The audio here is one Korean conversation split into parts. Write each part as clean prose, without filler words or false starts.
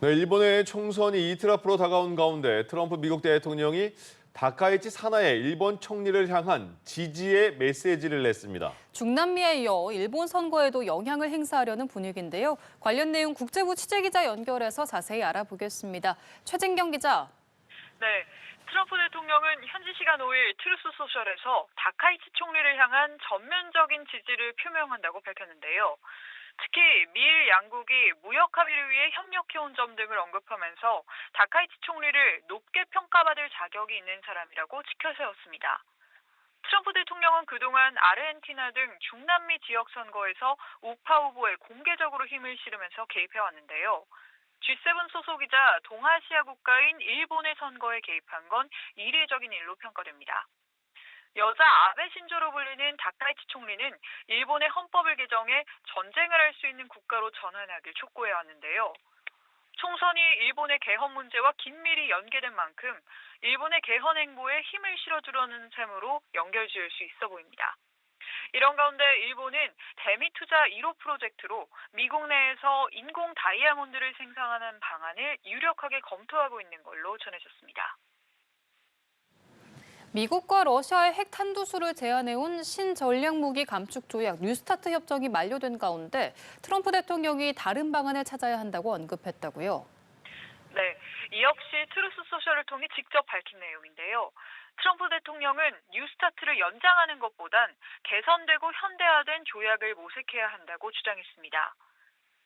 네, 일본의 총선이 이틀 앞으로 다가온 가운데 트럼프 미국 대통령이 다카이치 사나의 일본 총리를 향한 지지의 메시지를 냈습니다. 중남미에 이어 일본 선거에도 영향을 행사하려는 분위기인데요. 관련 내용 국제부 취재기자 연결해서 자세히 알아보겠습니다. 최진경 기자. 네, 트럼프 대통령은 현지 시간 5일 트루스 소셜에서 다카이치 총리를 향한 전면적인 지지를 표명한다고 밝혔는데요. 특히 미일 양국이 무역 합의를 위해 협력해온 점 등을 언급하면서 다카이치 총리를 높게 평가받을 자격이 있는 사람이라고 치켜세웠습니다. 트럼프 대통령은 그동안 아르헨티나 등 중남미 지역 선거에서 우파 후보에 공개적으로 힘을 실으면서 개입해왔는데요. G7 소속이자 동아시아 국가인 일본의 선거에 개입한 건 이례적인 일로 평가됩니다. 여자 아베 신조로 불리는 다카이치 총리는 일본의 헌법을 개정해 전쟁을 할 수 있는 국가로 전환하길 촉구해 왔는데요. 총선이 일본의 개헌 문제와 긴밀히 연계된 만큼 일본의 개헌 행보에 힘을 실어주려는 셈으로 연결지을 수 있어 보입니다. 이런 가운데 일본은 대미 투자 1호 프로젝트로 미국 내에서 인공 다이아몬드를 생산하는 방안을 유력하게 검토하고 있는 걸로 전해졌습니다. 미국과 러시아의 핵 탄두수를 제한해온 신전략무기 감축 조약 뉴스타트 협정이 만료된 가운데 트럼프 대통령이 다른 방안을 찾아야 한다고 언급했다고요. 네, 이 역시 트루스 소셜을 통해 직접 밝힌 내용인데요. 트럼프 대통령은 뉴스타트를 연장하는 것보단 개선되고 현대화된 조약을 모색해야 한다고 주장했습니다.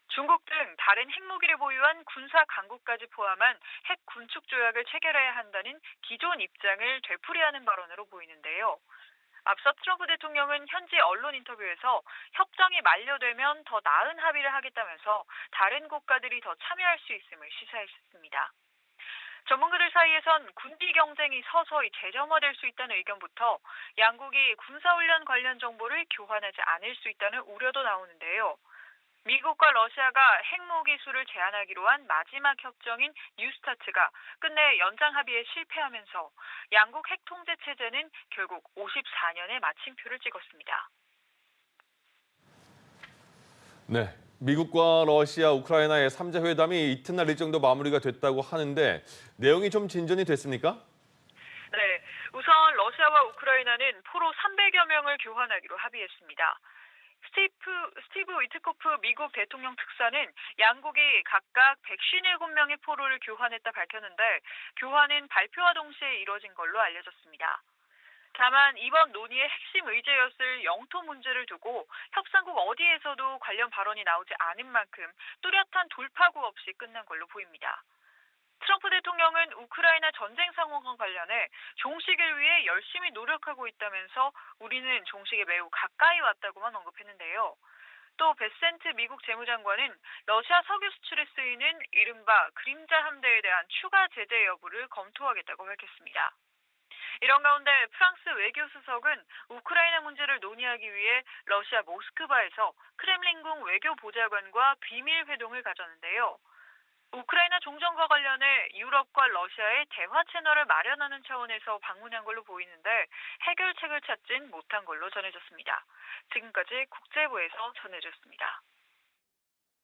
중국 등 다른 핵무기를 보유한 군사 강국까지 포함한 핵 군축 조약을 체결해야 한다는 기존 입장을 되풀이하는 발언으로 보이는데요. 앞서 트럼프 대통령은 현지 언론 인터뷰에서 협정이 만료되면 더 나은 합의를 하겠다면서 다른 국가들이 더 참여할 수 있음을 시사했습니다. 전문가들 사이에선 군비 경쟁이 서서히 재점화될 수 있다는 의견부터 양국이 군사훈련 관련 정보를 교환하지 않을 수 있다는 우려도 나오는데요. 미국과 러시아가 핵무기수를 제한하기로 한 마지막 협정인 뉴스타트가 끝내 연장 합의에 실패하면서 양국 핵 통제 체제는 결국 54년의 마침표를 찍었습니다. 네, 미국과 러시아, 우크라이나의 3자 회담이 이튿날 일정도 마무리가 됐다고 하는데 내용이 좀 진전이 됐습니까? 네, 우선 러시아와 우크라이나는 포로 300여 명을 교환하기로 합의했습니다. 스티브 위트코프 미국 대통령 특사는 양국이 각각 157명의 포로를 교환했다 밝혔는데 교환은 발표와 동시에 이뤄진 걸로 알려졌습니다. 다만 이번 논의의 핵심 의제였을 영토 문제를 두고 협상국 어디에서도 관련 발언이 나오지 않은 만큼 뚜렷한 돌파구 없이 끝난 걸로 보입니다. 트럼프 대통령은 우크라이나 전쟁 상황과 관련해 종식을 위해 열심히 노력하고 있다면서 우리는 종식에 매우 가까이 왔다고만 언급했는데요. 또 베센트 미국 재무장관은 러시아 석유 수출에 쓰이는 이른바 그림자 함대에 대한 추가 제재 여부를 검토하겠다고 밝혔습니다. 이런 가운데 프랑스 외교수석은 우크라이나 문제를 논의하기 위해 러시아 모스크바에서 크렘린궁 외교보좌관과 비밀 회동을 가졌는데요. 우크라이나 종전과 관련해 유럽과 러시아의 대화 채널을 마련하는 차원에서 방문한 걸로 보이는데 해결책을 찾진 못한 걸로 전해졌습니다. 지금까지 국제부에서 전해졌습니다.